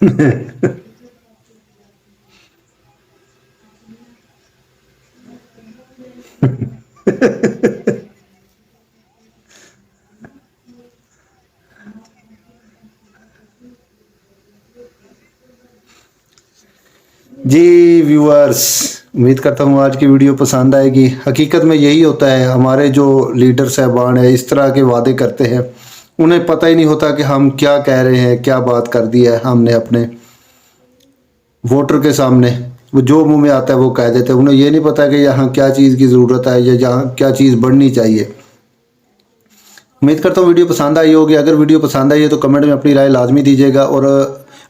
जी viewers, उम्मीद करता हूँ आज की वीडियो पसंद आएगी। हकीकत में यही होता है, हमारे जो लीडर साहबान है इस तरह के वादे करते हैं, उन्हें पता ही नहीं होता कि हम क्या कह रहे हैं, क्या बात कर दी है हमने अपने वोटर के सामने। वो जो मुंह में आता है वो कह देते हैं, उन्हें ये नहीं पता कि यहाँ क्या चीज़ की ज़रूरत है या यहाँ क्या चीज़ बढ़नी चाहिए। उम्मीद करता हूँ वीडियो पसंद आई होगी। अगर वीडियो पसंद आई है तो कमेंट में अपनी राय लाजमी दीजिएगा और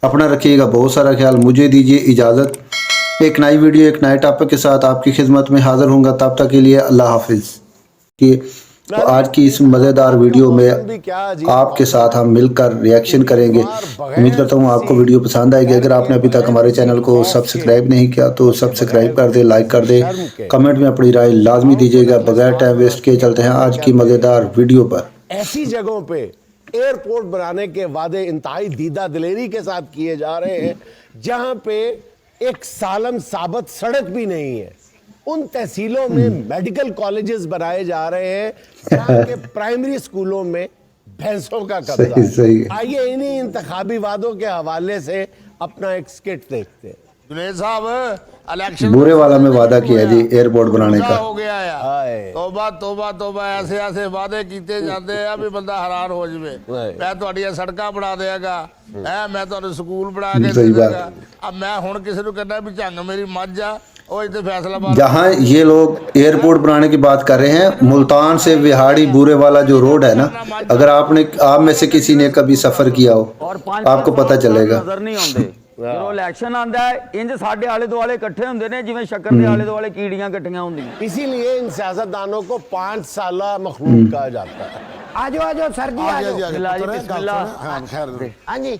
अपना रखिएगा बहुत सारा ख्याल। मुझे दीजिए इजाज़त। एक नई वीडियो एक नए टॉपिक के साथ आपकी खिदमत में हाज़िर होऊंगा। तब तक के लिए अल्लाह हाफिज़। कि तो आज की इस मज़ेदार वीडियो में आपके साथ हम मिलकर रिएक्शन करेंगे। उम्मीद करता हूँ आपको वीडियो पसंद आएगी। अगर आपने अभी तक हमारे चैनल को सब्सक्राइब नहीं किया तो सब्सक्राइब कर दे, लाइक कर दे, कमेंट में अपनी राय लाजमी दीजिएगा। बगैर टाइम वेस्ट किए चलते हैं आज की मज़ेदार वीडियो पर। ऐसी जगहों पे एयरपोर्ट बनाने के वादे इंतहाई दीदा दिलेरी के साथ किए जा रहे हैं जहां पे एक सालम साबत सड़क भी नहीं है। उन तहसीलों में मेडिकल कॉलेजेस बनाए जा रहे हैं जहां के प्राइमरी स्कूलों में भैंसों का कब्जा है। आइए इन्हीं इंतखाबी वादों के हवाले से अपना एक स्किट देखते हैं। जुनेद साहब, इलेक्शन बुरे वाला में वादा किया जी एयरपोर्ट बनाने का। हो गया है। तौबा तौबा तौबा, ऐसे ऐसे वादे कीते जाते हैं अभी बंदा हैरान हो जाए। मैं ਤੁਹਾਡੀਆਂ ਸੜਕਾਂ ਬਣਾ ਦੇਗਾ, मैं ਤੁਹਾਨੂੰ ਸਕੂਲ ਬਣਾ ਕੇ ਦੇ ਦੇਗਾ। अब मैं ਹੁਣ ਕਿਸੇ ਨੂੰ ਕਹਿੰਦਾ ਵੀ ਝੰਗ ਮੇਰੀ ਮੱਝ ਆ, ਉਹ ਇੱਥੇ फैसलाबाद। जहाँ ये लोग एयरपोर्ट बनाने की बात कर रहे हैं, मुल्तान से विहाड़ी बूरे वाला जो रोड है ना, अगर आप में से किसी ने कभी सफर किया हो आपको पता चलेगा। ਜਦੋਂ ਇਲੈਕਸ਼ਨ ਆਂਦਾ ਹੈ ਇੰਜ ਸਾਡੇ ਆਲੇ ਦੁਆਲੇ ਇਕੱਠੇ ਹੁੰਦੇ ਨੇ ਜਿਵੇਂ ਸ਼ੱਕਰ ਦੇ ਆਲੇ ਦੁਆਲੇ ਕੀੜੀਆਂ ਇਕੱਠੀਆਂ ਹੁੰਦੀਆਂ। इसीलिए इन सियासतदानों को 5 साला मखलूक कहा जाता है। ਆਜੋ ਆਜੋ ਸਰ ਜੀ ਆਜੋ। हाँ खैर, हाँ जी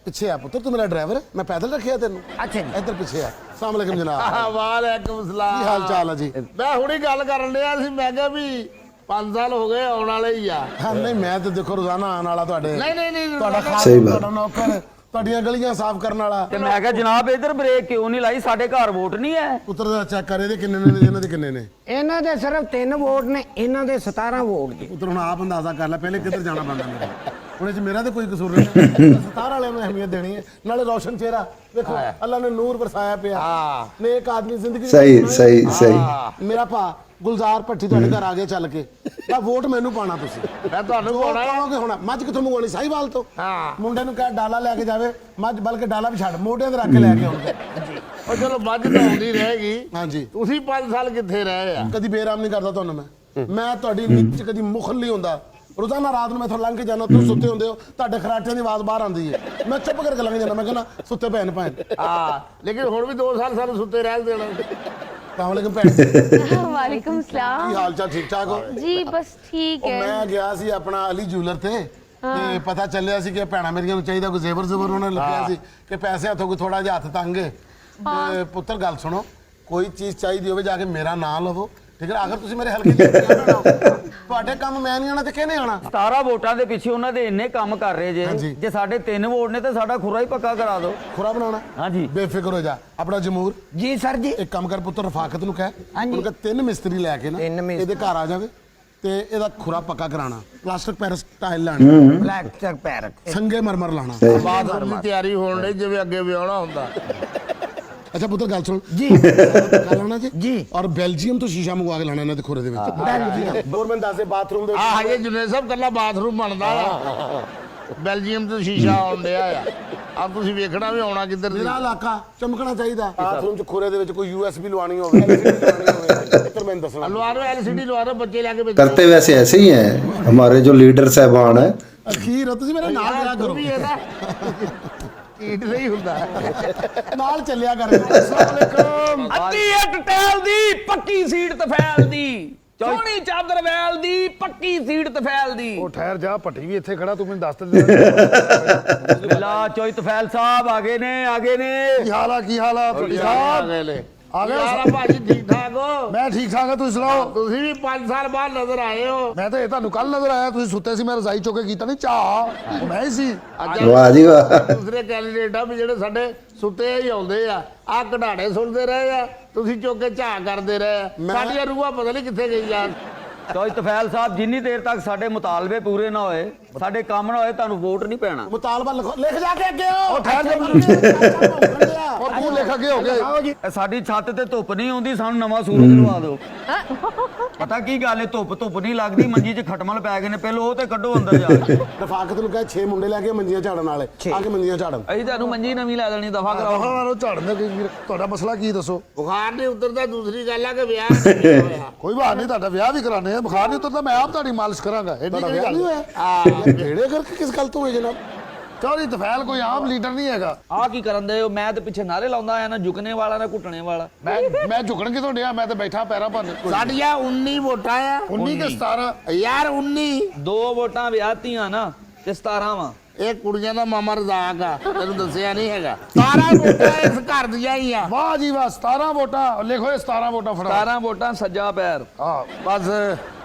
पीछे आ पुत्र, तू मेरा ड्राइवर है, मैं पैदल रखिया तेन। अच्छा जी, इधर पीछे आ। अस्सलाम वालेकुम जनाब। ਵਾਲੇਕੁਮ ਸਲਾਮ। ਕੀ ਹਾਲ ਚਾਲ ਹੈ ਜੀ? ਮੈਂ ਹੁਣੀ ਗੱਲ ਕਰਨ ਲਿਆ ਸੀ, ਮੈਂ ਕਿਹਾ ਵੀ 5 ਸਾਲ ਹੋ ਗਏ ਆਉਣ ਵਾਲੇ ਹੀ ਆ। ਹਾਂ ਨਹੀਂ, ਮੈਂ ਤੇ ਦੇਖੋ ਰੋਜ਼ਾਨਾ ਆਉਣ ਵਾਲਾ ਤੁਹਾਡੇ। ਨਹੀਂ ਤੁਹਾਡਾ ਖਾਸ, ਸਹੀ ਬਾਤ। ਤੁਹਾਡਾ ਨੌਕਰ, ਤੁਹਾਡੀਆਂ ਗਲੀਆਂ ਸਾਫ਼ ਕਰਨ ਵਾਲਾ। ਤੇ ਮੈਂ ਕਿਹਾ ਜਨਾਬ ਇਧਰ ਬ੍ਰੇਕ ਕਿਉਂ ਨਹੀਂ ਲਾਈ, ਸਾਡੇ ਘਰ ਵੋਟ ਨਹੀਂ ਹੈ। ਪੁੱਤਰ ਦਾ ਚੈੱਕ ਕਰੇ ਦੇ ਕਿੰਨੇ ਨੇ, ਇਹਨਾਂ ਦੇ ਕਿੰਨੇ ਨੇ। ਇਹਨਾਂ ਦੇ ਸਿਰਫ 3 ਵੋਟ ਨੇ, ਇਹਨਾਂ ਦੇ 17 ਵੋਟ ਜੀ। ਪੁੱਤਰ ਹੁਣ ਆਪ ਅੰਦਾਜ਼ਾ ਕਰ ਲੈ ਪਹਿਲੇ ਕਿੱਧਰ ਜਾਣਾ ਪੈਂਦਾ ਮੇਰਾ। ਹੁਣ ਇਹ 'ਚ ਮੇਰਾ ਤੇ ਕੋਈ ਕਸੂਰ ਨਹੀਂ। 17 ਵਾਲਿਆਂ ਨੂੰ ਅਹਿਮੀਅਤ ਦੇਣੀ ਹੈ। ਨਾਲੇ ਰੋਸ਼ਨ ਚਿਹਰਾ ਦੇਖੋ, ਅੱਲਾ ਨੇ ਨੂਰ ਬਰਸਾਇਆ ਪਿਆ। ਨੇਕ ਆਦਮੀ ਜ਼ਿੰਦਗੀ सही ਮੇਰਾ ਭਾ ਗੁਲਜ਼ਾਰ ਭੱਟੀ ਤੁਹਾਡੇ ਘਰ ਆ ਗਏ ਚੱਲ ਕੇ। ਤਾਂ ਵੋਟ ਮੈਨੂੰ ਪਾਣਾ ਤੁਸੀਂ। ਮੈਂ ਤੁਹਾਨੂੰ ਜੋ ਪਾਉਣਾ ਹੈ। ਕਹੋਗੇ ਹੁਣ ਮੱਝ ਕਿੱਥੋਂ ਮੰਗਵਾਉਣੀ, ਸਾਹੀਵਾਲ ਤੋਂ। ਮੁੰਡੇ ਨੂੰ ਕਹਿ ਡਾਲਾ ਲੈ ਕੇ ਜਾਵੇ, ਮੱਝ ਬਲਕਿ ਡਾਲਾ ਵੀ ਛੱਡ ਮੋਢਿਆਂ ਤੇ ਰੱਖ ਕੇ ਲੈ ਕੇ ਆਉਣਗੇ। ਉਹ ਚਲੋ ਮੱਝ ਤਾਂ ਆਉਂਦੀ ਰਹੇਗੀ। ਹਾਂਜੀ, ਤੁਸੀਂ 5 ਸਾਲ ਕਿੱਥੇ ਰਹੇ ਆ? ਕਦੀ ਬੇਰਾਮ ਨਹੀਂ ਕਰਦਾ ਤੁਹਾਨੂੰ ਮੈਂ ਤੁਹਾਡੀ ਨੀਤ 'ਚ ਕਦੀ ਮੁਖਲ ਨਹੀਂ ਹੁੰਦਾ। ਰੋਜ਼ਾਨਾ ਰਾਤ ਨੂੰ ਮੈਂ ਇੱਥੋਂ ਲੰਘ ਕੇ ਜਾਣਾ, ਤੁਸੀਂ ਸੁੱਤੇ ਹੁੰਦੇ ਹੋ, ਤੁਹਾਡੇ ਖਰਾਟਿਆਂ ਦੀ ਆਵਾਜ਼ ਬਾਹਰ ਆਉਂਦੀ ਹੈ। ਮੈਂ ਚੁੱਪ ਕਰਕੇ ਲੰਘ ਜਾਣਾ, ਮੈਂ ਕਹਿੰਦਾ ਸੁੱਤੇ ਭੈਣ ਲੇਕਿਨ ਹੁਣ ਵੀ 2 ਸਾਲ ਸਾਨੂੰ ਸੁੱਤੇ ਰਹਿ ਦੇਣਾ। अस्सलाम भैन। वालेकुम सलाम। की हाल चाल, ठीक ठाक हो जी? बस ठीक है। मैं गया सी अपना अली जूलर थे ते पता चलिया सी कि भैणा मेरियां नूं चाहिदा कोई जेवर जुवर, उन्होंने लिखिया सी कि पैसे हथों कोई थोड़ा जिहा हथ तंग है। ते पुत्र गल सुनो, कोई चीज़ चाहिदी होवे जाके मेरा नाम लवो, ठीक है। अगर तुसीं मेरे हल्के ਤੁਹਾਡੇ ਕੰਮ ਮੈਂ ਨਹੀਂ ਆਣਾ ਤੇ ਕਿਹਨੇ ਆਣਾ। 17 ਵੋਟਾਂ ਦੇ ਪਿੱਛੇ ਉਹਨਾਂ ਦੇ ਇੰਨੇ ਕੰਮ ਕਰ ਰਹੇ ਜੇ ਸਾਡੇ 3 ਵੋਟ ਨੇ ਤੇ ਸਾਡਾ ਖੁਰਾ ਹੀ ਪੱਕਾ ਕਰਾ ਦਿਓ। ਖੁਰਾ ਬਣਾਉਣਾ? ਹਾਂਜੀ, ਬੇਫਿਕਰ ਹੋ ਜਾ। ਆਪਣਾ ਜਮੂਰ ਜੀ ਸਰ ਜੀ, ਇੱਕ ਕੰਮ ਕਰ ਪੁੱਤਰ, ਰਫਾਕਤ ਨੂੰ ਕਹਿ ਉਹਨੂੰ ਕਿ 3 ਮਿਸਤਰੀ ਲੈ ਕੇ ਨਾ ਇਹਦੇ ਘਰ ਆ ਜਾਵੇ ਤੇ ਇਹਦਾ ਖੁਰਾ ਪੱਕਾ ਕਰਾਣਾ। ਪਲਾਸਟਿਕ ਪੈਰਸ ਟਾਇਲ ਲਾਣੀ, ਬਲੈਕ ਚੈਕ ਪੈਰ, ਸੰਗੇ ਮਰਮਰ ਲਾਣਾ। ਬਾਥਰੂਮ ਦੀ ਤਿਆਰੀ ਹੋਣ ਲਈ ਜਿਵੇਂ ਅੱਗੇ ਵਿਆਹਣਾ ਹੁੰਦਾ। अच्छा पुत्र गल सुन जी, लाना जी जी। और बेल्जियम तो शीशा मंगवा के लाना इन्हां दे खुरे दे विच। गवर्नमेंट दस बाथरूम दे ਹਾਂ ਇਹ ਜੁਨੇਦ ਸਾਹਿਬ ਕੱਲਾ ਬਾਥਰੂਮ ਬਣਦਾ ਆ। ਬੈਲਜੀਅਮ ਤੋਂ ਸ਼ੀਸ਼ਾ ਆਉਣ ਡਿਆ ਆ। ਤੁਸੀਂ ਵੇਖਣਾ ਵੀ ਆਉਣਾ ਕਿੱਧਰ ਦੀ। मेरा इलाका चमकना चाहिए। बाथरूम च खुरे दे विच कोई यूएसबी लवानी होवे, LCD लवानी होवे, इधर मैंने दसना। लवा दो LCD लवा दो, बच्चे लेके करते वैसे ऐसे ही हैं हमारे जो लीडर साहबान है। अखीर तुसीं मेरे नाल चला करो। ईट नहीं ਹੁੰਦਾ ਨਾਲ ਚੱਲਿਆ ਕਰ। अस्सलाम वालेकुम। ਅੱਧੀ ਇੱਟ ਟੈਲ ਦੀ ਪੱਕੀ ਸੀਟ ਤਫੈਲ ਦੀ, ਸੋਹਣੀ ਚਾਦਰ ਵੈਲ ਦੀ ਪੱਕੀ ਸੀਟ ਤਫੈਲ ਦੀ। ਉਹ ਠਹਿਰ ਜਾ, ਭੱਟੀ ਵੀ ਇੱਥੇ ਖੜਾ, ਤੂੰ ਮੈਨੂੰ ਦੱਸ ਦੇ। ਬਿਸਮਿਲ੍ਲਾ, ਚੋਈ ਤਫੈਲ ਸਾਹਿਬ ਆ ਗਏ ਨੇ। ਕੀ ਹਾਲ ਆ, ਕੀ ਹਾਲ ਆ ਤੁਹਾਡੀ ਸਾਹਿਬ? ਆ ਗਏ ਭਾਜੀ, ਠੀਕ ਠਾਕ ਹੋ? मैं ਮੈਂ ਠੀਕ ਠਾਕ ਆ, ਤੁਸੀਂ ਸੁਣਾਓ। ਤੁਸੀਂ ਵੀ 5 ਸਾਲ ਬਾਅਦ ਨਜ਼ਰ ਆਏ ਹੋ। ਮੈਂ ਤਾਂ ਇਹ ਤੁਹਾਨੂੰ ਕੱਲ ਨਜ਼ਰ ਆਇਆ, ਤੁਸੀਂ ਸੁੱਤੇ ਸੀ, ਮੈਂ ਰਜ਼ਾਈ ਚੁੱਕ ਕੇ ਕੀਤਾ ਨਹੀਂ ਚਾਹ, ਮੈਂ ਹੀ ਸੀ। ਵਾਹ ਜੀ ਵਾਹ। ਦੂਸਰੇ ਕੈਂਡੀਡੇਟ ਆ ਵੀ ਜਿਹੜੇ ਸਾਡੇ ਸੁੱਤੇ ਹੀ ਆਉਂਦੇ ਆ ਕਢਾੜੇ ਸੁਣਦੇ ਰਹੇ ਆ, ਤੁਸੀਂ ਚੁੱਕ ਕੇ ਝਾਕ ਕਰਦੇ ਰਹੇ ਆ। ਸਾਡੀਆਂ ਰੂਹਾਂ ਪਤਾ ਨਹੀਂ ਕਿੱਥੇ ਗਈਆਂ। ਚੌਧਰੀ ਤਫੈਲ ਸਾਹਿਬ, ਜਿੰਨੀ ਦੇਰ ਤੱਕ ਸਾਡੇ ਮੁਤਾਲਬੇ ਪੂਰੇ ਨਾ ਹੋਏ, ਸਾਡੇ ਕੰਮ ਨਾ ਹੋਏ, ਤੁਹਾਨੂੰ ਵੋਟ ਨਹੀਂ ਪੈਣਾ। ਮੁਤਾਲਬਾ ਲਿਖ ਜਾ ਕੇ ਅੱਗੇ ਹੋ। ਉਹ ਠਹਿਰ ਜਾ, ਉਹ ਤੂੰ ਲਿਖ ਅੱਗੇ ਹੋ ਗਏ। ਇਹ ਸਾਡੀ ਛੱਤ ਤੇ ਧੁੱਪ ਨਹੀਂ ਆਉਂਦੀ, ਸਾਨੂੰ ਨਵਾਂ ਸੂਰਜ ਲਵਾ ਦਿਓ। ਪਤਾ ਕੀ ਗੱਲ ਹੈ, ਧੁੱਪ ਨਹੀਂ ਲੱਗਦੀ, ਮੰਜੀ 'ਚ ਖਟਮਲ ਪੈ ਗਏ ਨੇ, ਪਹਿਲਾਂ ਉਹ ਤੇ ਕੱਢੋ ਅੰਦਰ ਜਾ ਕੇ। ਰਫਾਕਤ ਨੂੰ ਕਹੇ 6 ਮੁੰਡੇ ਲੈ ਕੇ ਮੰਜੀਆਂ ਝਾੜਨ ਵਾਲੇ ਆ ਕੇ ਮੰਜੀਆਂ ਝਾੜਨ। ਅਸੀਂ ਤੁਹਾਨੂੰ ਮੰਜੀ ਨਵੀਂ ਲੈ ਦੇਣੀ, ਦਫਾ ਕਰਾਓ। ਹਾਂ ਝਾੜਨ ਦੇ ਤੁਹਾਡਾ ਮਸਲਾ ਕੀ ਦੱਸੋ। ਬੁਖਾਰ ਨਹੀਂ ਉਤਰਦਾ, ਦੂਸਰੀ ਗੱਲ ਆ ਕਿ ਵਿਆਹ ਨਹੀਂ ਹੋਇਆ। ਕੋਈ ਬਾਤ ਨਹੀਂ, ਤੁਹਾਡਾ ਵਿਆਹ ਵੀ ਕਰਾਣੇ ਆ, ਬੁਖਾਰ ਨਹੀਂ ਉਤਰਦਾ, ਮੈਂ ਆਪ ਤੁਹਾਡੀ ਮਾਲਿਸ਼ ਕਰਾਂਗਾ। ਤੁਹਾਡਾ ਵਿਆਹ ਨਹੀਂ ਹੋਇਆ? ਕਿਹੜੇ ਕਰਕੇ ਕਿਸ ਗੱਲ ਤੋਂ ਹੋਏ ਜਨਾਬ? ਚੌਧਰੀ ਤਫੈਲ ਕੋਈ ਆਮ ਲੀਡਰ ਨਹੀਂ ਹੈਗਾ। ਆ ਕੀ ਕਰਨ ਦੇ ਹੋ? ਮੈਂ ਤੇ ਪਿੱਛੇ ਨਾਰੇ ਲਾਉਂਦਾ ਆਇਆ, ਨਾ ਝੁਕਣੇ ਵਾਲਾ ਨਾ ਘੁੱਟਣੇ ਵਾਲਾ। ਮੈਂ ਝੁਕਣ ਕਿਥੋਂ ਡਿਆ, ਮੈਂ ਤਾਂ ਬੈਠਾ ਪੈਰਾਂ ਭੰਨ। ਸਾਡੀਆਂ 19 ਵੋਟਾਂ ਆ। 19 ਕਿ 17 ਯਾਰ 19 2 ਵੋਟਾਂ ਵਿਆਹਤੀਆਂ ਨਾ ਤੇ 17 ਵਾ। ਇਹ ਕੁੜੀਆਂ ਦਾ ਮਾਮਾ ਰਜ਼ਾਕ ਆ, ਤੈਨੂੰ ਦੱਸਿਆ ਨਹੀਂ ਹੈਗਾ। 17 ਵੋਟਾਂ ਇਸ ਘਰ ਦੀਆਂ ਹੀ ਆ। ਵਾਹ ਜੀ ਵਾਹ, 17 ਵੋਟਾਂ ਲਿਖੋ, ਇਹ 17 ਵੋਟਾਂ ਫੜਾ। 17 ਵੋਟਾਂ ਸੱਜਾ ਪੈਰ। ਹਾਂ ਬਸ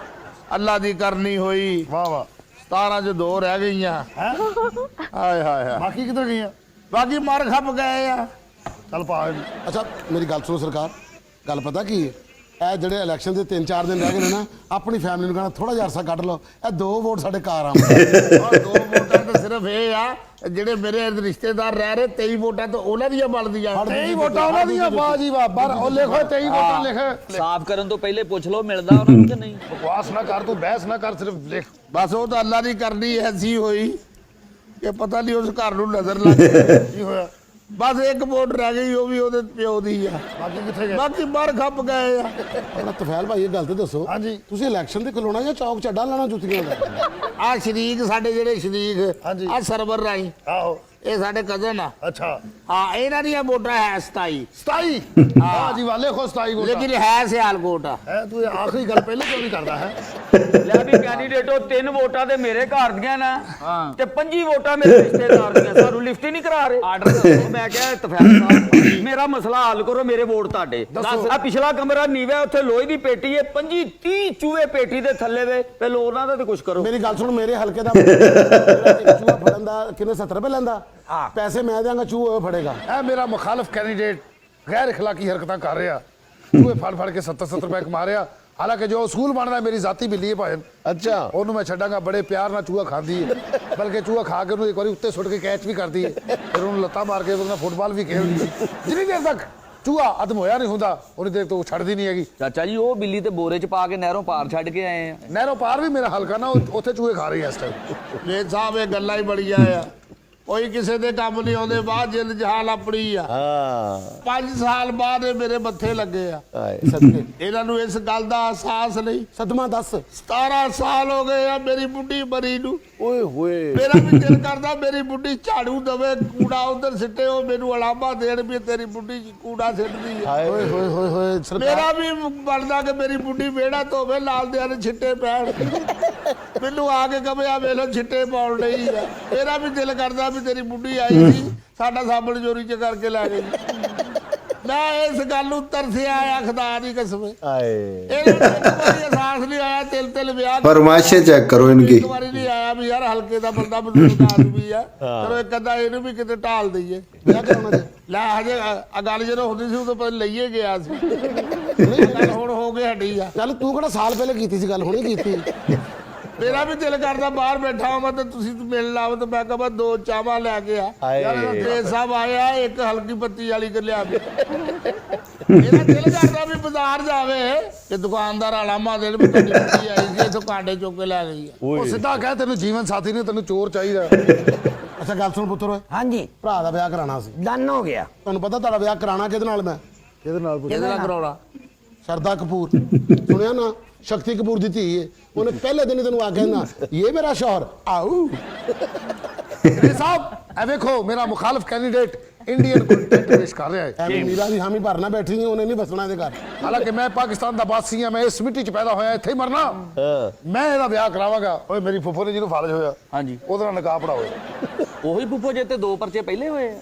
ਅੱਲਾ ਦੀ ਕਰਨੀ ਹੋਈ, ਵਾਹ ਵਾਹ। 17 ਚ 2 ਰਹਿ ਗਈਆਂ। ਹਾਏ ਹਾਏ ਹਾਏ। ਬਾਕੀ ਕਿੱਧਰ ਗਈਆਂ? ਬਾਕੀ ਮਰ ਖੱਪ ਗਏ ਆ। ਚੱਲ ਪਾ ਇਹਨੂੰ। ਅੱਛਾ ਮੇਰੀ ਗੱਲ ਸੁਣੋ ਸਰਕਾਰ, ਗੱਲ ਪਤਾ ਕੀ ਹੈ? ਇਹ ਜਿਹੜੇ ਇਲੈਕਸ਼ਨ ਦੇ 3-4 ਦਿਨ ਰਹਿ ਗਏ ਨੇ ਨਾ, ਆਪਣੀ ਫੈਮਿਲੀ ਨੂੰ ਕਹਿਣਾ ਥੋੜਾ ਜਿਹਾ ਅਰਸਾ ਕੱਢ ਲਓ, ਇਹ 2 ਵੋਟ ਸਾਡੇ ਕਾਰ ਆਉਣਗੇ। 2 ਵੋਟਾਂ ਤਾਂ ਸਿਰਫ ਇਹ ਆ, ਜਿਹੜੇ ਮੇਰੇ ਰਿਸ਼ਤੇਦਾਰ ਰਹਿ ਰਹੇ 23 ਵੋਟਾਂ ਤਾਂ ਉਹਨਾਂ ਦੀਆਂ ਬਣਦੀਆਂ। 23 ਵੋਟਾਂ ਉਹਨਾਂ ਦੀਆਂ। ਵਾਹ ਜੀ ਵਾਹ। ਬਾਹਰ ਉਹ ਲਿਖੋ 23 ਵੋਟਾਂ ਲਿਖ। ਸਾਫ਼ ਕਰਨ ਤੋਂ ਪਹਿਲੇ ਪੁੱਛ ਲਓ ਮਿਲਦਾ ਉਹਨਾਂ ਨੂੰ ਕਿ ਨਹੀਂ। ਬਕਵਾਸ ਨਾ ਕਰ, ਤੂੰ ਬਹਿਸ ਨਾ ਕਰ, ਸਿਰਫ ਲਿਖ। ਬਸ ਉਹ ਤਾਂ ਅੱਲਾ ਦੀ ਕਰਨੀ ਐਸੀ ਹੋਈ ਕਿ ਪਤਾ ਨਹੀਂ ਉਸ ਘਰ ਨੂੰ ਨਜ਼ਰ ਲੱਗ ਗਈ। ਕੀ ਹੋਇਆ? ਬਸ 1 ਵੋਟ ਰਹਿ ਗਈ, ਉਹ ਵੀ ਉਹਦੇ ਪਿਓ ਦੀ ਆ। ਬਾਕੀ ਕਿੱਥੇ ਗਏ? ਬਾਕੀ ਮਰ ਖੱਪ ਗਏ ਆ। ਆਪਣਾ ਤਫੈਲ ਭਾਈ ਇਹ ਗੱਲ ਤੇ ਦੱਸੋ, ਹਾਂਜੀ। ਤੁਸੀਂ ਇਲੈਕਸ਼ਨ ਤੇ ਖਲੋਣਾ ਜਾਂ ਚੌਕ ਚੱਡਾ ਲਾਣਾ ਜੁੱਤੀਆਂ ਦਾ? ਆ ਸ਼ਰੀਕ ਸਾਡੇ ਜਿਹੜੇ ਸ਼ਰੀਕ ਹਾਂਜੀ। ਆ ਸਰਵਰ ਰਾਈ, ਆਹੋ ਇਹ ਸਾਡੇ ਕਜ਼ਨ ਆ। ਅੱਛਾ। ਹਾਂ ਇਹਨਾਂ ਦੀਆਂ ਵੋਟਾਂ ਹੈ 27। 27? ਵਾਹ ਜੀ ਵਾਹ, ਲਿਖੋ 27 ਵੋਟਾਂ। ਲੇਕਿਨ ਹੈ ਸਿਆਲਕੋਟ ਆ। ਹੈ ਤੂੰ ਇਹ ਆਖਰੀ ਗੱਲ ਪਹਿਲੇ ਕਿਉਂ ਨਹੀਂ ਕਰਦਾ ਹੈ? ਲੈ ਵੀ ਕੈਂਡੀਡੇਟੋ, 3 ਵੋਟਾਂ ਤੇ ਮੇਰੇ ਘਰ ਦੀਆਂ ਨਾ ਤੇ 25 ਵੋਟਾਂ ਮੇਰੇ ਰਿਸ਼ਤੇਦਾਰ ਦੀਆਂ। ਸਾਨੂੰ ਲਿਫਟ ਹੀ ਨਹੀਂ ਕਰਾ ਰਹੇ। ਆਰਡਰ ਦੱਸੋ। ਮੈਂ ਕਿਹਾ ਤਫੈਲ ਸਾਹਿਬ ਮੇਰਾ ਮਸਲਾ ਹੱਲ ਕਰੋ, ਮੇਰੇ ਵੋਟ ਤੁਹਾਡੇ। ਆ ਪਿਛਲਾ ਕਮਰਾ ਨੀਵਾ, ਉੱਥੇ ਲੋਹੇ ਦੀ ਪੇਟੀ ਹੈ, 25-30 ਚੂਹੇ ਪੇਟੀ ਦੇ ਥੱਲੇ ਵੇ, ਪਹਿਲਾਂ ਉਹਨਾਂ ਦਾ ਤੇ ਕੁਝ ਕਰੋ। ਮੇਰੀ ਗੱਲ ਸੁਣ, ਮੇਰੇ ਹਲਕੇ ਦਾ ਇੱਕ ਚੂਹਾ ਫੜਨ ਦਾ ਕਿੰਨੇ 70 ਰੁਪਏ ਲੈਂਦਾ? ਪੈਸੇ ਮੈਂ ਦਿਆਂਗਾ, ਚੂਹਾ ਫੜੇਗਾ। ਇਹ ਮੇਰਾ ਮੁਖਾਲਫ ਕੈਂਡੀਡੇਟ ਗੈਰ ਇਖਲਾਕੀ ਹਰਕਤਾਂ ਕਰ ਰਿਹਾ, ਚੂਹੇ ਫੜ ਕੇ 70 ਰੁਪਏ ਕਮਾ ਰਿਹਾ। ਹਾਲਾਂਕਿ ਜੋ ਅਸੂਲ ਬਣਦਾ ਮੇਰੀ ਜ਼ਾਤੀ ਬਿੱਲੀ ਹੈ ਭਾਵੇਂ। ਅੱਛਾ, ਉਹਨੂੰ ਮੈਂ ਛੱਡਾਂਗਾ, ਬੜੇ ਪਿਆਰ ਨਾਲ ਚੂਹਾ ਖਾਂਦੀ ਹੈ, ਬਲਕਿ ਚੂਹਾ ਖਾ ਕੇ ਉਹਨੂੰ ਇੱਕ ਵਾਰੀ ਉੱਤੇ ਸੁੱਟ ਕੇ ਕੈਚ ਵੀ ਕਰਦੀ ਹੈ, ਫਿਰ ਉਹਨੂੰ ਲੱਤਾਂ ਮਾਰ ਕੇ ਉਹਦੇ ਨਾਲ ਫੁੱਟਬਾਲ ਵੀ ਖੇਡਦੀ ਹੈ। ਜਿੰਨੀ ਦੇਰ ਤੱਕ ਚੂਹਾ ਅਦਮ ਹੋਇਆ ਨਹੀਂ ਹੁੰਦਾ, ਉਨੀ ਦੇਰ ਤੋਂ ਛੱਡਦੀ ਨਹੀਂ ਹੈਗੀ। ਚਾਚਾ ਜੀ, ਉਹ ਬਿੱਲੀ ਤੇ ਬੋਰੇ 'ਚ ਪਾ ਕੇ ਨਹਿਰੋਂ ਪਾਰ ਛੱਡ ਕੇ ਆਏ ਆ। ਨਹਿਰੋਂ ਪਾਰ ਵੀ ਮੇਰਾ ਹਲਕਾ ਨਾ, ਉੱਥੇ ਚੂਹੇ ਖਾ ਰਹੀ ਹੈ ਇਸ ਟਾਈਮ। ਇਹ ਸਾਹਿਬ ਇਹ ਗੱਲਾਂ ਹੀ ਬੜੀਆਂ ਆ, ਕੋਈ ਕਿਸੇ ਦੇ ਕੰਮ ਨਹੀਂ ਆਉਂਦੇ। ਬਾਅਦ ਜਿੰਦ ਜਹਾਲ ਆਪਣੀ ਆ। 5 ਸਾਲ ਬਾਅਦ ਇਹ ਮੇਰੇ ਮੱਥੇ ਲੱਗੇ ਆ। ਸਦਕੇ ਇਹਨਾਂ ਨੂੰ ਇਸ ਗੱਲ ਦਾ ਅਹਿਸਾਸ ਨਹੀਂ। ਸਦਮਾ ਦੱਸ। 17 ਸਾਲ ਹੋ ਗਏ ਆ ਮੇਰੀ ਬੁੱਢੀ ਮਰੀ ਨੂੰ। ਓਏ ਹੋਏ, ਮੇਰਾ ਵੀ ਦਿਲ ਕਰਦਾ ਮੇਰੀ ਬੁੱਢੀ ਝਾੜੂ ਦਵੇ, ਕੂੜਾ ਉਧਰ ਸਿੱਟੇ, ਉਹ ਮੈਨੂੰ ਅਲਾਮਾ ਦੇਣ ਵੀ ਤੇਰੀ ਬੁੱਢੀ ਕੂੜਾ ਸਿੱਟਦੀ ਆ। ਓਏ ਹੋਏ ਹੋਏ ਹੋਏ ਮੇਰਾ ਵੀ ਬਣਦਾ ਕਿ ਮੇਰੀ ਬੁੱਢੀ ਵਿਹੜਾ ਧੋਵੇ, ਨਾਲ ਦੇ ਨੇ ਛਿੱਟੇ ਪੈਣ, ਮੈਨੂੰ ਆ ਕੇ ਕਹੇ ਆ ਵੇਲੋ ਛਿੱਟੇ ਪਾਉਣ ਲਈ ਆ। ਮੇਰਾ ਵੀ ਦਿਲ ਕਰਦਾ ਵੀ ਤੇਰੀ ਬੁੱਢੀ ਆਈ ਸੀ, ਸਾਡਾ ਸਾਬਣ ਚੋਰੀ ਚ ਕਰਕੇ ਲੈ ਗਈ। ਮੈਂ ਇਸ ਗੱਲ ਨੂੰ ਤਰਸਿਆ ਆ, ਖੁਦਾ ਦੀ ਕਸਮ। ਇਹਨਾਂ ਨੂੰ ਇੱਕ ਵਾਰੀ ਅਹਿਸਾਸ ਨਹੀਂ ਆਇਆ, ਤਿਲ ਵਿਆਹ फरमाइशें चेक करो इनकी। ਇੱਕ ਵਾਰੀ ਨਹੀਂ ਆਇਆ ਵੀ ਯਾਰ ਹਲਕੇ ਦਾ ਬੰਦਾ ਬਜ਼ੁਰਗ ਆਦਮੀ ਆ, ਚਲੋ ਇੱਕ ਅੱਧਾ ਇਹਨੂੰ ਵੀ ਕਿਤੇ ਢਾਲ ਦਈਏ। ਵਿਆਹ ਕਰਾਉਣਾ ਜੇ? ਲੈ ਹਜੇ ਆ ਗੱਲ ਜਦੋਂ ਹੁੰਦੀ ਸੀ ਉਦੋਂ ਪਹਿਲਾਂ ਲਈਏ ਗਿਆ ਸੀ। ਗੱਲ ਹੁਣ ਹੋ ਗਈ ਹੱਡੀ ਆ। ਚੱਲ ਤੂੰ ਕਿਹੜਾ ਸਾਲ ਪਹਿਲੇ ਕੀਤੀ ਸੀ ਗੱਲ, ਹੁਣੇ ਕੀਤੀ। ਮੇਰਾ ਵੀ ਦਿਲ ਕਰਦਾ ਬਾਹਰ ਬੈਠਾ ਹਾਂ ਤੇ ਤੁਸੀਂ ਮਿਲਣ ਆਓ ਤੇ ਮੈਂ ਕਹਾਂ 2 ਚਾਵਾਂ ਲੈ ਕੇ ਆ। ਯਾਰ ਅੰਗਰੇਜ਼ ਸਾਹਿਬ ਆਇਆ, ਇੱਕ ਹਲਕੀ ਪੱਤੀ ਵਾਲੀ ਕਰ ਲਿਆ। ਮੇਰਾ ਦਿਲ ਕਰਦਾ ਵੀ ਬਾਜ਼ਾਰ ਜਾਵੇ ਤੇ ਦੁਕਾਨਦਾਰ ਆਲਾਮਾ ਦੇਣ ਵੀ ਤੁਹਾਡੀ ਬੁੱਢੀ ਆਈ ਸੀ, ਇੱਥੋਂ ਕਾਂਡੇ ਚੁੱਕ ਕੇ ਲੈ ਗਈ ਆ। ਉਹ ਸਿੱਧਾ ਕਹਿ ਤੈਨੂੰ ਜੀਵਨ ਸਾਥੀ ਨਹੀਂ, ਤੈਨੂੰ ਚੋਰ ਚਾਹੀਦਾ। ਅੱਛਾ ਗੱਲ ਸੁਣ ਪੁੱਤਰ, ਹਾਂਜੀ, ਭਰਾ ਦਾ ਵਿਆਹ ਕਰਾਉਣਾ ਸੀ। ਡਨ ਹੋ ਗਿਆ। ਤੁਹਾਨੂੰ ਪਤਾ ਤੁਹਾਡਾ ਵਿਆਹ ਕਰਾਉਣਾ ਕਿਹਦੇ ਨਾਲ? ਮੈਂ ਕਿਹਦੇ ਨਾਲ? ਕਿਹਦੇ ਨਾਲ ਕਰਾਉਣਾ? ਸ਼ਰਦਾ ਕਪੂਰ, ਸੁਣਿਆ ਨਾ, ਸ਼ਕਤੀ ਕਪੂਰ ਦੀ ਧੀ ਹੈ। ਉਹਨੇ ਪਹਿਲੇ ਦਿਨ ਹੀ ਤੈਨੂੰ ਆਖਿਆ ਨਾ, ਇਹ ਮੇਰਾ ਸ਼ੌਹਰ ਆਊ। ਸਾਹਿਬ ਇਹ ਵੇਖੋ, ਮੇਰਾ ਮੁਖਾਲਫ ਕੈਂਡੀਡੇਟ ਇੰਡੀਅਨ ਕੰਟੈਂਟ ਪੇਸ਼ ਕਰ ਰਿਹਾ ਹੈ। ਐਵੇਂ ਮੀਰਾ ਦੀ ਹਾਮੀ ਭਰਨਾ ਬੈਠੀ ਹੈ, ਉਹਨੇ ਨਹੀਂ ਬਸਣਾ ਇਹਦੇ ਘਰ। ਹਾਲਾਂਕਿ ਮੈਂ ਪਾਕਿਸਤਾਨ ਦਾ ਵਾਸੀ ਹਾਂ, ਮੈਂ ਇਸ ਮਿੱਟੀ 'ਚ ਪੈਦਾ ਹੋਇਆ, ਇੱਥੇ ਹੀ ਮਰਨਾ। ਮੈਂ ਇਹਦਾ ਵਿਆਹ ਕਰਾਵਾਂਗਾ। ਓਏ ਮੇਰੀ ਫੁੱਫੋ ਨੇ ਜਿਹਨੂੰ ਫਾਲਜ ਹੋਇਆ, ਹਾਂਜੀ ਉਹਦੇ ਨਾਲ ਨਿਕਾਹ ਪੜਾਓ। ਉਹੀ ਪੁੱਪੋ ਜੇ ਤੇ 2 ਪਰਚੇ ਪਹਿਲੇ ਹੋਏ ਆ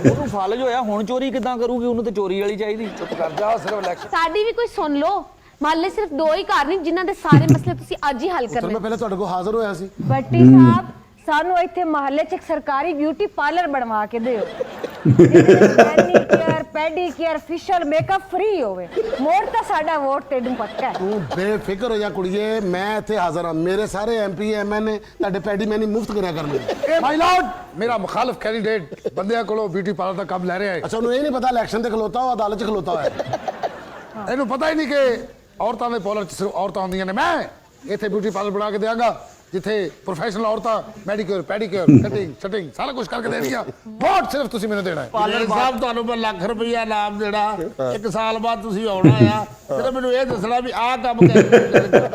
ਉਹਨੂੰ ਫਾਲਜ ਹੋਇਆ, ਹੁਣ ਚੋਰੀ ਕਿੱਦਾਂ ਕਰੂਗੀ? ਉਹਨੂੰ ਤੇ ਚੋਰੀ ਵਾਲੀ ਚਾਹੀਦੀ। ਚੁੱਪ ਕਰ ਜਾ, ਸਿਰਫ ਇਲੈਕਸ਼ਨ। ਸਾਡੀ ਵੀ ਕੋਈ ਸੁਣ ਲਓ। ਮੰਨ ਲਓ ਸਿਰਫ 2 ਹੀ ਘਰ ਨਹੀਂ ਜਿਨ੍ਹਾਂ ਦੇ ਸਾਰੇ ਮਸਲੇ ਤੁਸੀਂ ਅੱਜ ਹੀ ਹੱਲ ਸਰ ਕਰਨੇ। ਮੈਂ ਪਹਿਲੇ ਤੁਹਾਡੇ ਕੋਲ ਹਾਜ਼ਰ ਹੋਇਆ ਸੀ। ਬੱਟੀ ਸਾਹਿਬ ਸਾਨੂੰ ਇੱਥੇ ਮਹੱਲੇ 'ਚ ਇੱਕ ਸਰਕਾਰੀ ਬਿਊਟੀ ਪਾਰਲਰ ਬਣਵਾ ਕੇ ਦਿਓ, ਮੈਨੀਕਿਅਰ ਪੈਡੀਕਿਅਰ ਫੇਸ਼ੀਅਲ ਮੇਕਅਪ ਫ੍ਰੀ ਹੋਵੇ। ਮੋੜ ਤਾਂ ਸਾਡਾ ਵੋਟ ਤੈਨੂੰ ਪੱਕਾ ਹੈ। ਤੂੰ ਬੇਫਿਕਰ ਹੋ ਜਾ ਕੁੜੀਏ, ਮੈਂ ਇੱਥੇ ਹਾਜ਼ਰ ਹਾਂ। ਮੇਰੇ ਸਾਰੇ ਐਮਪੀ ਐਮਐਨਏ ਤੁਹਾਡੇ ਪੈਡੀ ਮੈਨੀ ਮੁਫਤ ਕਰਿਆ ਕਰਨਗੇ। ਇਹ ਮਾਈ ਲਾਰਡ, ਮੇਰਾ ਮੁਖਾਲਫ ਕੈਂਡੀਡੇਟ ਬੰਦਿਆਂ ਕੋਲੋਂ ਬਿਊਟੀ ਪਾਰਲਰ ਦਾ ਕੰਮ ਲੈ ਰਿਹਾ ਹੈ। ਅੱਛਾ, ਉਹਨੂੰ ਇਹ ਨਹੀਂ ਪਤਾ ਇਲੈਕਸ਼ਨ ਤੇ ਖਲੋਤਾ, ਉਹ ਅਦਾਲਤ 'ਚ ਖਲੋਤਾ ਹੋਇਆ। ਇਹਨੂੰ ਪਤਾ ਹੀ ਨਹੀਂ ਕਿ ਔਰਤਾਂ ਦੇ ਪਾਰਲਰ 'ਚ ਸਿਰਫ ਔਰਤਾਂ ਹੁੰਦੀਆਂ ਨੇ। ਮੈਂ ਇੱਥੇ ਬਿਊਟੀ ਪਾਰਲਰ ਬਣਾ ਕੇ ਦਿਆਂਗਾ ਜਿੱਥੇ ਪ੍ਰੋਫੈਸ਼ਨਲ ਔਰਤਾਂ ਮੈਡੀਕਿਉਰ ਪੈਡੀਕਿਉਰ ਕਟਿੰਗ ਸ਼ਟਿੰਗ ਸਾਰਾ ਕੁਝ ਕਰਕੇ ਦੇਣਗੀਆਂ। ਵੋਟ ਸਿਰਫ ਤੁਸੀਂ ਮੈਨੂੰ ਦੇਣਾ ਹੈ। ਪਾਲਰ ਸਾਹਿਬ ਤੁਹਾਨੂੰ ਮੈਂ ਲੱਖ ਰੁਪਈਆ ਇਨਾਮ ਦੇਣਾ, 1 ਸਾਲ ਬਾਅਦ ਤੁਸੀਂ ਆਉਣਾ ਆ, ਸਿਰਫ ਮੈਨੂੰ ਇਹ ਦੱਸਣਾ ਵੀ ਆਹ ਕੰਮ ਕਰ।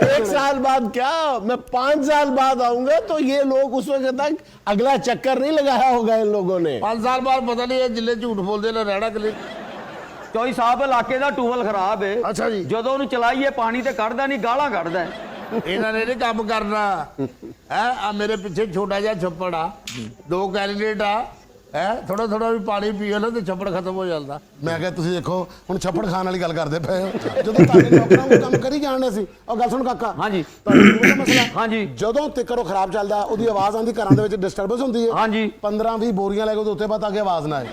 1 साल बाद क्या, मैं 5 साल बाद आऊंगा तो ये लोग उस वक्त तक अगला चक्कर नहीं लगाया होगा इन लोगों ने। 5 ਸਾਲ ਬਾਅਦ ਪਤਾ ਨਹੀਂ ਇਹ ਜਿੱਲੇ ਝੂਠ ਬੋਲਦੇ ਨੇ ਰਹਿਣਾ ਕਿ ਚੋਈ ਸਾਹਿਬ ਇਲਾਕੇ ਦਾ ਟੂਵਲ ਖਰਾਬ ਹੈ। ਅੱਛਾ ਜੀ। ਜਦੋਂ ਉਹਨੂੰ ਚਲਾਈਏ ਪਾਣੀ ਤੇ ਕੱਢਦਾ ਨਹੀਂ, ਗਾਲਾਂ ਕੱਢਦਾ ਹੈ। ਇਹਨਾਂ ਨੇ ਨਹੀਂ ਕੰਮ ਕਰਨਾ ਹੈ। ਆ ਮੇਰੇ ਪਿੱਛੇ ਛੋਟਾ ਜਿਹਾ ਛੱਪੜ ਆ, 2 ਕੈਂਡੀਡੇਟ ਆ ਹੈ, ਥੋੜਾ ਥੋੜਾ ਵੀ ਪਾਣੀ ਪੀਓ ਨਾ ਤੇ ਛੱਪੜ ਖਤਮ ਹੋ ਜਾਂਦਾ। ਮੈਂ ਕਿਹਾ ਤੁਸੀਂ ਦੇਖੋ ਹੁਣ ਛੱਪੜ ਖਾਣ ਵਾਲੀ ਗੱਲ ਕਰਦੇ ਪਏ ਹੋ, ਜਦੋਂ ਤੁਹਾਡੇ ਨੌਕਰਾਂ ਨੂੰ ਕੰਮ ਕਰੀ ਜਾਣਦੇ ਸੀ। ਉਹ ਗੱਲ ਸੁਣ ਕਾਕਾ, ਹਾਂਜੀ। ਤੁਹਾਨੂੰ ਪਤਾ ਮਸਲਾ? ਹਾਂਜੀ। ਜਦੋਂ ਤੱਕ ਉਹ ਖਰਾਬ ਚੱਲਦਾ, ਉਹਦੀ ਆਵਾਜ਼ ਆਉਂਦੀ, ਘਰਾਂ ਦੇ ਵਿੱਚ ਡਿਸਟਰਬੈਂਸ ਹੁੰਦੀ ਹੈ। ਹਾਂਜੀ। 15-20 ਬੋਰੀਆਂ ਲੈ ਕੇ ਉਹਦੇ ਉੱਤੇ ਬਾਅਦ ਅੱਗੇ ਆਵਾਜ਼ ਨਾ ਆਏ।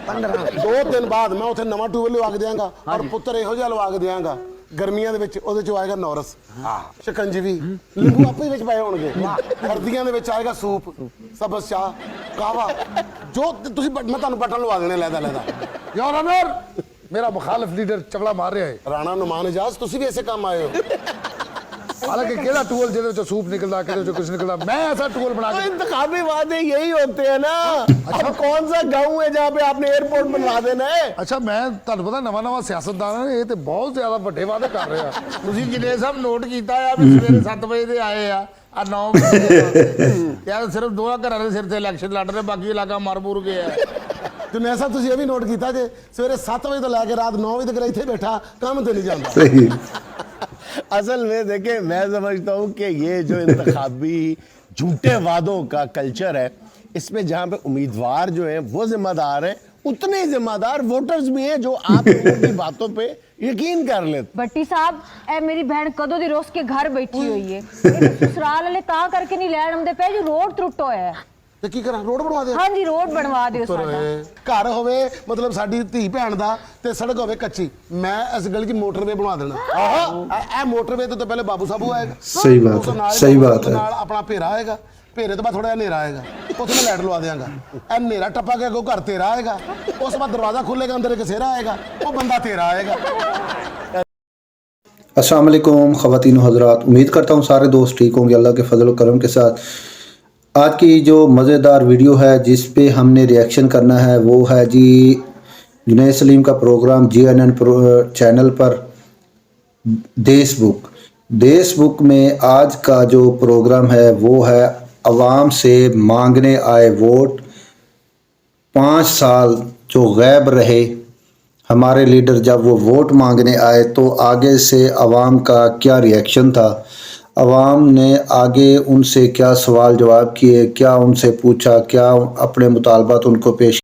2 ਦਿਨ ਬਾਅਦ ਮੈਂ ਉੱਥੇ ਨਵਾਂ ਟੂਬਲ ਲਵਾ ਕੇ ਦਿਆਂਗਾ, ਔਰ ਪੁੱਤਰ ਇਹੋ ਜਿਹਾ ਲਵਾ ਕੇ ਦਿਆਂਗਾ। ਗਰਮੀਆਂ ਦੇ ਵਿੱਚ ਉਹਦੇ ਚੋਂ ਆਏਗਾ ਨੌਰਸ, ਸ਼ਿਕੰਜਵੀ, ਨਿੰਬੂ ਆਪੇ ਵਿੱਚ ਪਏ ਹੋਣਗੇ। ਸਰਦੀਆਂ ਦੇ ਵਿੱਚ ਆਏਗਾ ਸੂਪ, ਸਬਜ਼ ਚਾਹ, ਕਾਵਾ, ਜੋ ਤੁਸੀਂ ਮੈਂ ਤੁਹਾਨੂੰ ਬਟਨ ਲਵਾ ਦੇਣੇ ਲੈਦਾ ਲੈਦਾ। ਯੋਰ ਆਨਰ, ਮੇਰਾ ਮੁਖਾਲਫ ਲੀਡਰ ਚਵਲਾ ਮਾਰ ਰਿਹਾ ਹੈ। ਰਾਣਾ ਨੁਮਾਨ ਇਜਾਜ਼, ਤੁਸੀਂ ਵੀ ਐਸੇ ਕੰਮ ਆਏ ਹੋ। ਹਾਲਾਂਕਿ ਕਿਹੜਾ ਟੂਲ ਜਿਹਦੇ ਵਿੱਚੋਂ ਸੂਪ ਨਿਕਲਦਾ, ਕਿਹਦੇ ਵਿੱਚੋਂ ਕੁਝ ਨਿਕਲਦਾ, मैं ऐसा टूल बना के। इंतखाबी वादे यही होते हैं ना। अब कौन सा गांव है जहाँ पे आपने एयरपोर्ट बनवा देना है? ਅੱਛਾ, ਮੈਂ ਤੁਹਾਨੂੰ ਪਤਾ ਨਵਾਂ ਸਿਆਸਤਦਾਨ ਹੈ, ਇਹ ਤੇ ਬਹੁਤ ਜ਼ਿਆਦਾ ਵੱਡੇ ਵਾਅਦੇ ਕਰ ਰਹੇ ਆ। ਤੁਸੀਂ ਜਿੰਨੇ ਸਭ ਨੋਟ ਕੀਤਾ ਆ ਵੀ ਸਵੇਰੇ 7 ਵਜੇ ਦੇ ਆਏ ਆ 9 ਵਜੇ ਯਾਰ ਸਿਰਫ 2 ਘਰਾਂ ਦੇ ਸਿਰ ਤੇ ਇਲੈਕਸ਼ਨ ਲੜ ਰਹੇ, ਬਾਕੀ ਇਲਾਕਾ ਮਰ ਗਿਆ। तो ऐसा तुझे ये भी नोट किया जे सवेरे 7 बजे तो लैके रात 9 बजे तक इतने बैठा काम तो नहीं जाता। सही। असल में देखे, मैं समझता हूँ कि ये जो इंतखाबी झूठे वादों का कल्चर है, इसमें जहाँ पे उम्मीदवार जो है वो जिम्मेदार है, उतने ही जिम्मेदार वोटर्स भी हैं जो आप लोगों की बातों पे यकीन कर लेते। ਬੱਟੀ ਸਾਹਿਬ, ਇਹ ਮੇਰੀ ਭੈਣ ਕਦੋਂ ਦੀ ਰੋਸ ਕੇ ਘਰ ਬੈਠੀ ਹੋਈ ਹੈ। ਇਹ ਸਸੁਰਾਲ ਵਾਲੇ ਤਾਂ ਕਰਕੇ ਨਹੀਂ ਲੈਣ ਆਉਂਦੇ ਪਏ ਜੋ ਰੋਡ ਟੁੱਟ ਹੋਇਆ ਹੈ। ਤੇ ਕੀ ਕਰਾਂ, ਰੋਡ ਬਣਵਾ ਦੇ। ਹਾਂਜੀ, ਰੋਡ ਬਣਵਾ ਦਿਓ ਸਾਡਾ। ਘਰ ਹੋਵੇ ਮਤਲਬ ਸਾਡੀ ਧੀ ਭੈਣ ਦਾ, ਤੇ ਸੜਕ ਹੋਵੇ ਕੱਚੀ, ਮੈਂ ਇਸ ਗਲੀ 'ਚ ਮੋਟਰਵੇ ਬਣਵਾ ਦੇਣਾ। ਇਹ ਮੋਟਰਵੇ ਤੋਂ ਪਹਿਲੇ ਬਾਬੂ ਸਾਬੂ ਆਏਗਾ। सही बात है, सही बात है। ਨਾਲ ਆਪਣਾ ਭੇਰਾ ਆਏਗਾ, ਭੇਰੇ ਤੋਂ ਬਾਅਦ ਥੋੜਾ ਜਿਹਾ ਹਨੇਰਾ ਆਏਗਾ, ਉੱਥੇ ਮੈਂ ਲਾਈਟ ਲਵਾ ਦਿਆਂਗਾ। ਇਹ ਹਨੇਰਾ ਟੱਪਾ ਕੇ ਅੱਗੋਂ ਘਰ ਤੇਰਾ ਆਏਗਾ, ਉਸ ਤੋਂ ਬਾਅਦ ਦਰਵਾਜ਼ਾ ਖੁੱਲੇਗਾ, ਅੰਦਰ ਇੱਕ ਸਿਹਰਾ ਆਏਗਾ, ਉਹ ਬੰਦਾ ਤੇਰਾ ਆਏਗਾ। अस्सलाम वालेकुम ख़वातीन हज़रात, उम्मीद करता हूँ सारे दोस्त ठीक होंगे अल्लाह के फजल करम के साथ। आज की जो मज़ेदार वीडियो है जिस पे हमने रिएक्शन करना है वो है जी जुनैद सलीम का प्रोग्राम GNN चैनल पर देश बुक में आज का जो प्रोग्राम है वो है अवाम से मांगने आए वोट। 5 साल जो गैब रहे हमारे लीडर, जब वो वोट मांगने आए तो आगे से अवाम का क्या रिएक्शन था, अवाम ने आगे उनसे क्या सवाल जवाब किए, क्या उनसे पूछा, क्या अपने मुतालबात उनको पेश